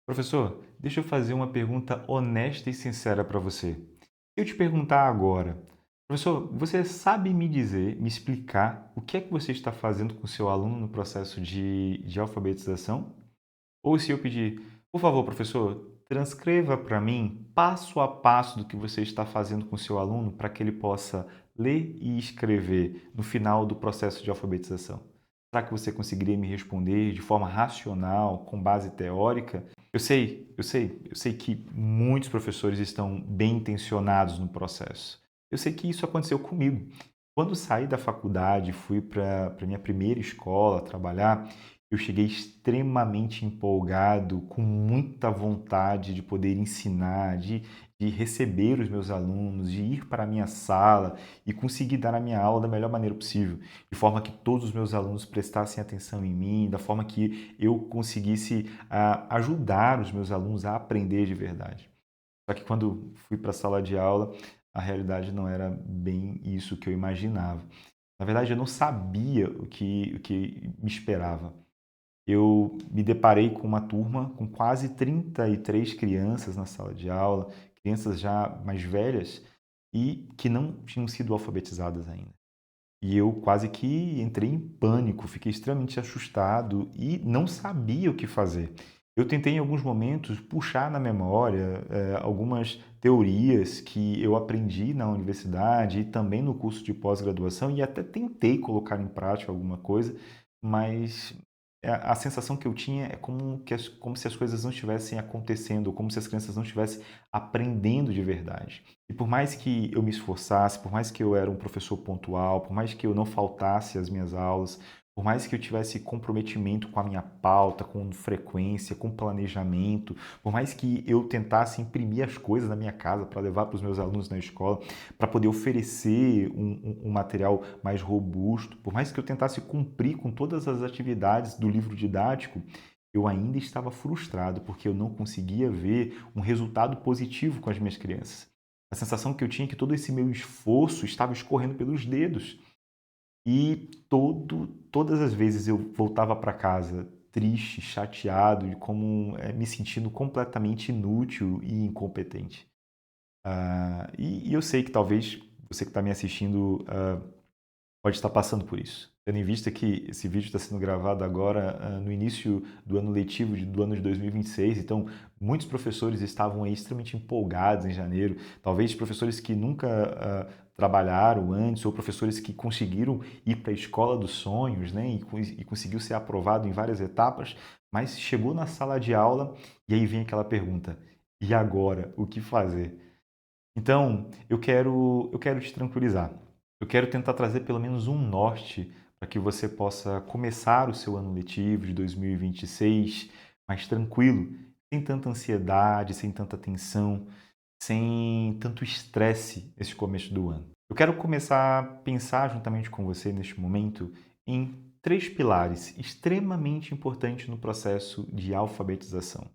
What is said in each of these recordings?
Professor, deixa eu fazer uma pergunta honesta e sincera para você. Se eu te perguntar agora, professor, você sabe me dizer, me explicar o que é que você está fazendo com o seu aluno no processo de alfabetização? Ou se eu pedir, por favor, professor, transcreva para mim passo a passo do que você está fazendo com o seu aluno para que ele possa ler e escrever no final do processo de alfabetização. Será que você conseguiria me responder de forma racional, com base teórica? Eu sei que muitos professores estão bem intencionados no processo. Eu sei que isso aconteceu comigo. Quando saí da faculdade, fui para a minha primeira escola trabalhar, eu cheguei extremamente empolgado, com muita vontade de poder ensinar, de receber os meus alunos, de ir para a minha sala e conseguir dar a minha aula da melhor maneira possível, de forma que todos os meus alunos prestassem atenção em mim, da forma que eu conseguisse ajudar os meus alunos a aprender de verdade. Só que quando fui para a sala de aula, a realidade não era bem isso que eu imaginava. Na verdade, eu não sabia o que me esperava. Eu me deparei com uma turma com quase 33 crianças na sala de aula, crianças já mais velhas e que não tinham sido alfabetizadas ainda. E eu quase que entrei em pânico, fiquei extremamente assustado e não sabia o que fazer. Eu tentei em alguns momentos puxar na memória algumas teorias que eu aprendi na universidade e também no curso de pós-graduação e até tentei colocar em prática alguma coisa, mas a sensação que eu tinha é como se as coisas não estivessem acontecendo, ou como se as crianças não estivessem aprendendo de verdade. E por mais que eu me esforçasse, por mais que eu era um professor pontual, por mais que eu não faltasse às minhas aulas, por mais que eu tivesse comprometimento com a minha pauta, com frequência, com planejamento, por mais que eu tentasse imprimir as coisas na minha casa para levar para os meus alunos na escola, para poder oferecer um material mais robusto, por mais que eu tentasse cumprir com todas as atividades do livro didático, eu ainda estava frustrado porque eu não conseguia ver um resultado positivo com as minhas crianças. A sensação que eu tinha é que todo esse meu esforço estava escorrendo pelos dedos. E todas as vezes eu voltava para casa triste, chateado e me sentindo completamente inútil e incompetente. E eu sei que talvez você que está me assistindo pode estar passando por isso. Tendo em vista que esse vídeo está sendo gravado agora no início do ano letivo do ano de 2026, então muitos professores estavam aí extremamente empolgados em janeiro, talvez professores que nunca trabalharam antes ou professores que conseguiram ir para a escola dos sonhos, né, e conseguiu ser aprovado em várias etapas, mas chegou na sala de aula e aí vem aquela pergunta: e agora, o que fazer? Então, eu quero te tranquilizar. Eu quero tentar trazer pelo menos um norte para que você possa começar o seu ano letivo de 2026 mais tranquilo, sem tanta ansiedade, sem tanta tensão, sem tanto estresse esse começo do ano. Eu quero começar a pensar juntamente com você neste momento em três pilares extremamente importantes no processo de alfabetização,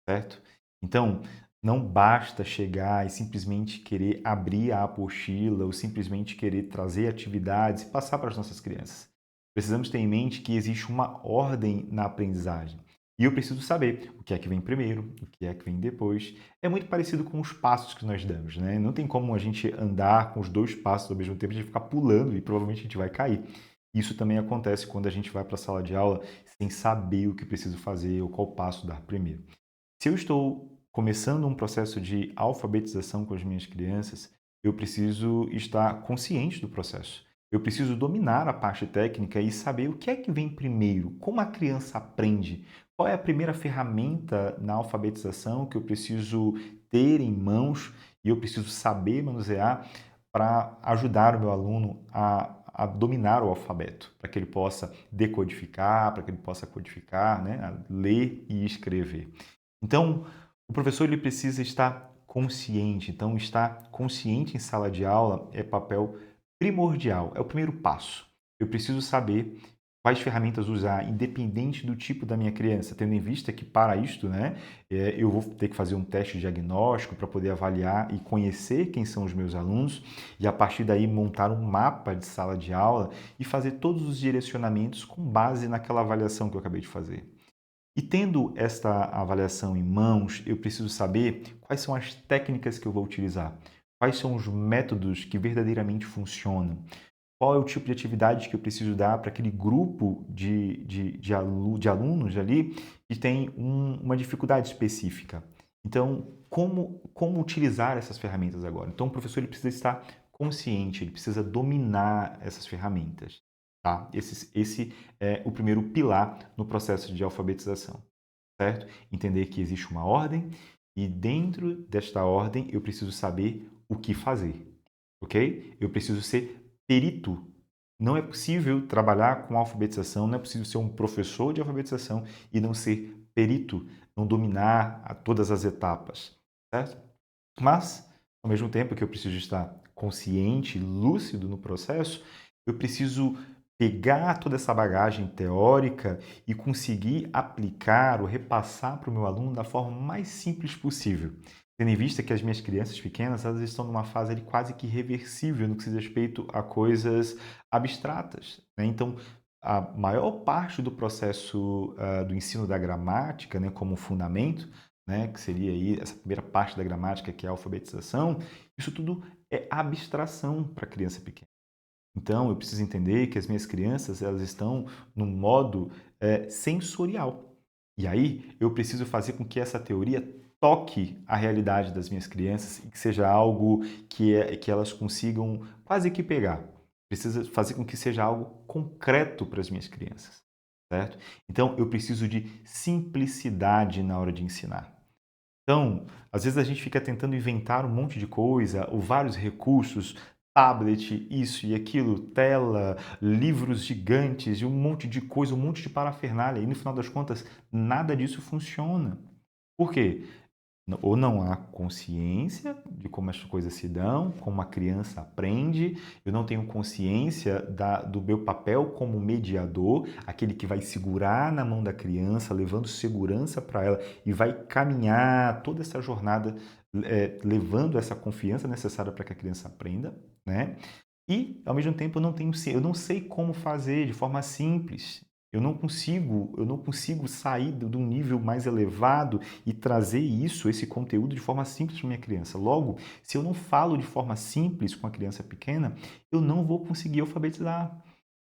certo? Então, não basta chegar e simplesmente querer abrir a apostila ou simplesmente querer trazer atividades e passar para as nossas crianças. Precisamos ter em mente que existe uma ordem na aprendizagem. E eu preciso saber o que é que vem primeiro, o que é que vem depois. É muito parecido com os passos que nós damos, né? Não tem como a gente andar com os dois passos ao mesmo tempo, a gente ficar pulando e provavelmente a gente vai cair. Isso também acontece quando a gente vai para a sala de aula sem saber o que preciso fazer ou qual passo dar primeiro. Se eu estou começando um processo de alfabetização com as minhas crianças, eu preciso estar consciente do processo. Eu preciso dominar a parte técnica e saber o que é que vem primeiro, como a criança aprende, qual é a primeira ferramenta na alfabetização que eu preciso ter em mãos e eu preciso saber manusear para ajudar o meu aluno a dominar o alfabeto, para que ele possa decodificar, para que ele possa codificar, né, a ler e escrever. Então, o professor ele precisa estar consciente. Então, estar consciente em sala de aula é papel primordial, é o primeiro passo. Eu preciso saber quais ferramentas usar, independente do tipo da minha criança, tendo em vista que para isto, né, eu vou ter que fazer um teste diagnóstico para poder avaliar e conhecer quem são os meus alunos e a partir daí montar um mapa de sala de aula e fazer todos os direcionamentos com base naquela avaliação que eu acabei de fazer. E tendo esta avaliação em mãos, eu preciso saber quais são as técnicas que eu vou utilizar, quais são os métodos que verdadeiramente funcionam, qual é o tipo de atividade que eu preciso dar para aquele grupo de alunos ali que tem uma dificuldade específica. Então, como utilizar essas ferramentas agora? Então, o professor ele precisa estar consciente, ele precisa dominar essas ferramentas. Tá? Esse é o primeiro pilar no processo de alfabetização, certo? Entender que existe uma ordem e dentro desta ordem eu preciso saber o que fazer, ok? Eu preciso ser perito. Não é possível trabalhar com alfabetização, não é possível ser um professor de alfabetização e não ser perito, não dominar todas as etapas, certo? Mas, ao mesmo tempo que eu preciso estar consciente, lúcido no processo, eu preciso pegar toda essa bagagem teórica e conseguir aplicar ou repassar para o meu aluno da forma mais simples possível. Tendo em vista que as minhas crianças pequenas, elas estão numa fase ali quase que irreversível no que se diz respeito a coisas abstratas, né? Então, a maior parte do processo do ensino da gramática, né, como fundamento, né, que seria aí essa primeira parte da gramática, que é a alfabetização, isso tudo é abstração para a criança pequena. Então, eu preciso entender que as minhas crianças elas estão no modo sensorial. E aí, eu preciso fazer com que essa teoria toque a realidade das minhas crianças e que seja algo que elas consigam quase que pegar. Precisa fazer com que seja algo concreto para as minhas crianças, certo? Então, eu preciso de simplicidade na hora de ensinar. Então, às vezes a gente fica tentando inventar um monte de coisa, ou vários recursos, tablet, isso e aquilo, tela, livros gigantes e um monte de coisa, um monte de parafernália. E no final das contas, nada disso funciona. Por quê? Ou não há consciência de como as coisas se dão, como a criança aprende, eu não tenho consciência do meu papel como mediador, aquele que vai segurar na mão da criança, levando segurança para ela e vai caminhar toda essa jornada, levando essa confiança necessária para que a criança aprenda, né? E, ao mesmo tempo, eu não sei como fazer de forma simples. Eu não consigo sair de um nível mais elevado e trazer isso, esse conteúdo, de forma simples para minha criança. Logo, se eu não falo de forma simples com a criança pequena, eu não vou conseguir alfabetizar.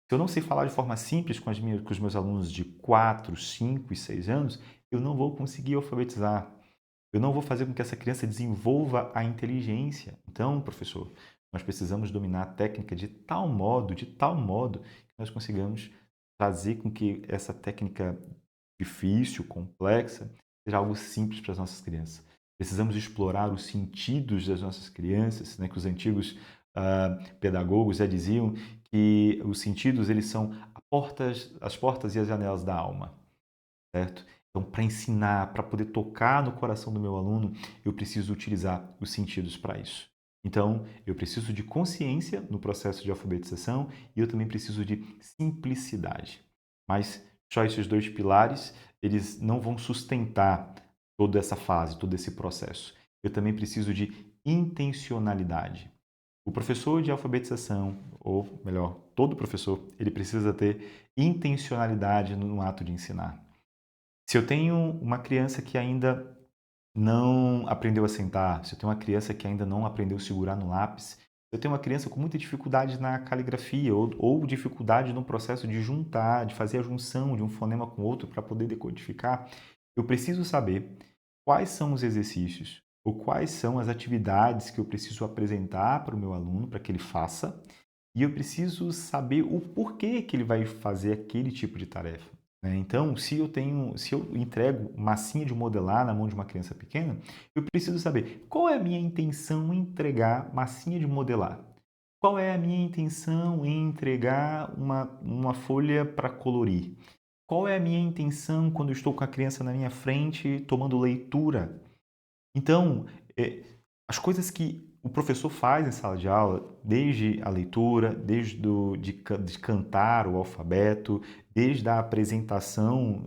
Se eu não sei falar de forma simples com os meus alunos de 4, 5 e 6 anos, eu não vou conseguir alfabetizar. Eu não vou fazer com que essa criança desenvolva a inteligência. Então, professor, nós precisamos dominar a técnica de tal modo, que nós consigamos fazer com que essa técnica difícil, complexa, seja algo simples para as nossas crianças. Precisamos explorar os sentidos das nossas crianças, né, que os antigos pedagogos já diziam que os sentidos eles são as portas e as janelas da alma, certo? Então, para ensinar, para poder tocar no coração do meu aluno, eu preciso utilizar os sentidos para isso. Então, eu preciso de consciência no processo de alfabetização e eu também preciso de simplicidade. Mas só esses dois pilares, eles não vão sustentar toda essa fase, todo esse processo. Eu também preciso de intencionalidade. O professor de alfabetização, ou melhor, todo professor, ele precisa ter intencionalidade no ato de ensinar. Se eu tenho uma criança que ainda não aprendeu a sentar, se eu tenho uma criança que ainda não aprendeu a segurar no lápis, se eu tenho uma criança com muita dificuldade na caligrafia ou dificuldade no processo de juntar, de fazer a junção de um fonema com outro para poder decodificar, eu preciso saber quais são os exercícios ou quais são as atividades que eu preciso apresentar para o meu aluno para que ele faça, e eu preciso saber o porquê que ele vai fazer aquele tipo de tarefa, né? Então, se eu entrego massinha de modelar na mão de uma criança pequena, eu preciso saber qual é a minha intenção em entregar massinha de modelar. Qual é a minha intenção em entregar uma folha para colorir? Qual é a minha intenção quando eu estou com a criança na minha frente tomando leitura? Então, as coisas que o professor faz em sala de aula, desde a leitura, de cantar o alfabeto, desde a apresentação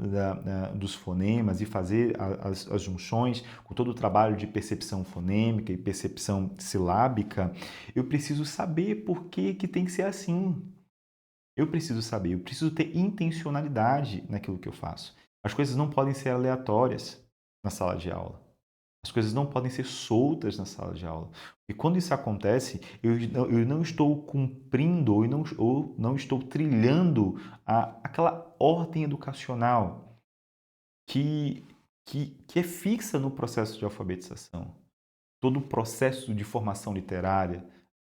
dos fonemas e fazer as junções, com todo o trabalho de percepção fonêmica e percepção silábica, eu preciso saber por que que tem que ser assim. Eu preciso saber, eu preciso ter intencionalidade naquilo que eu faço. As coisas não podem ser aleatórias na sala de aula. As coisas não podem ser soltas na sala de aula. E quando isso acontece, eu não estou cumprindo ou não estou trilhando aquela ordem educacional que, que é fixa no processo de alfabetização, todo o processo de formação literária,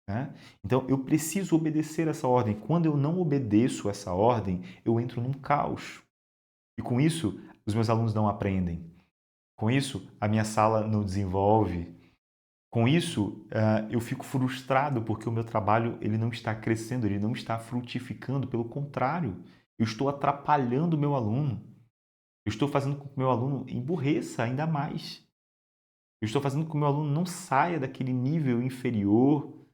né? Então, eu preciso obedecer essa ordem. Quando eu não obedeço essa ordem, eu entro num caos. E com isso, os meus alunos não aprendem. Com isso, a minha sala não desenvolve. Com isso, eu fico frustrado porque o meu trabalho ele não está crescendo, ele não está frutificando. Pelo contrário, eu estou atrapalhando o meu aluno. Eu estou fazendo com que o meu aluno emburreça ainda mais. Eu estou fazendo com que o meu aluno não saia daquele nível inferior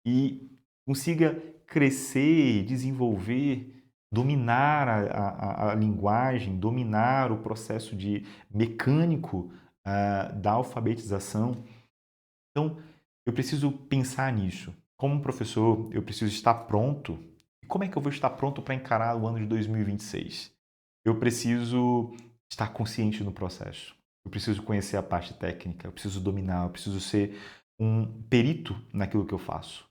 e consiga crescer, desenvolver, dominar a linguagem, dominar o processo de mecânico da alfabetização. Então, eu preciso pensar nisso. Como professor, eu preciso estar pronto. E como é que eu vou estar pronto para encarar o ano de 2026? Eu preciso estar consciente no processo. Eu preciso conhecer a parte técnica, eu preciso dominar, eu preciso ser um perito naquilo que eu faço.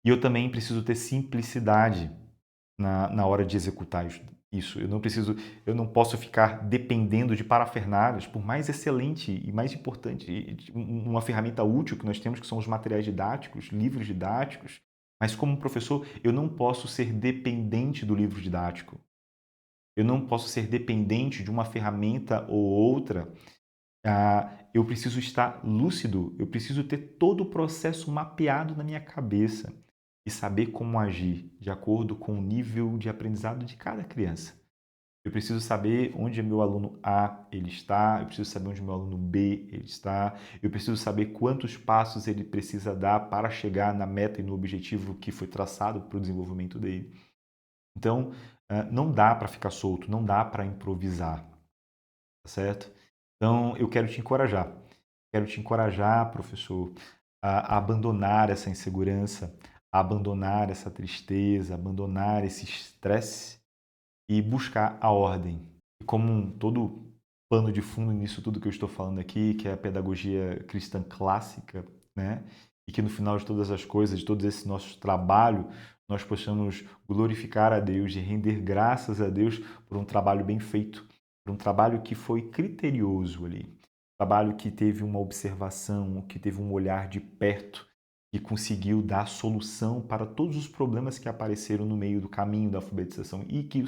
E eu também preciso ter simplicidade na hora de executar isso. Eu não posso ficar dependendo de parafernálias, por mais excelente e mais importante, uma ferramenta útil que nós temos, que são os materiais didáticos, livros didáticos. Mas como professor, eu não posso ser dependente do livro didático. Eu não posso ser dependente de uma ferramenta ou outra. Eu preciso estar lúcido, eu preciso ter todo o processo mapeado na minha cabeça e saber como agir de acordo com o nível de aprendizado de cada criança. Eu preciso saber onde meu aluno A ele está, eu preciso saber onde meu aluno B ele está, eu preciso saber quantos passos ele precisa dar para chegar na meta e no objetivo que foi traçado para o desenvolvimento dele. Então, não dá para ficar solto, não dá para improvisar, tá certo? Então, eu quero te encorajar. Quero te encorajar, professor, a abandonar essa insegurança, a abandonar essa tristeza, abandonar esse estresse e buscar a ordem. E como todo pano de fundo nisso tudo que eu estou falando aqui, que é a pedagogia cristã clássica, né? E que no final de todas as coisas, de todo esse nosso trabalho, nós possamos glorificar a Deus e render graças a Deus por um trabalho bem feito, por um trabalho que foi criterioso ali, um trabalho que teve uma observação, que teve um olhar de perto, que conseguiu dar solução para todos os problemas que apareceram no meio do caminho da alfabetização e que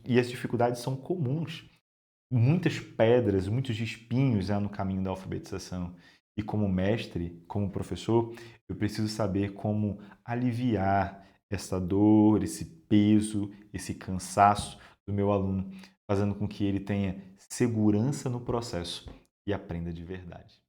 e as dificuldades são comuns. Muitas pedras, muitos espinhos há no caminho da alfabetização. E como mestre, como professor, eu preciso saber como aliviar essa dor, esse peso, esse cansaço do meu aluno, fazendo com que ele tenha segurança no processo e aprenda de verdade.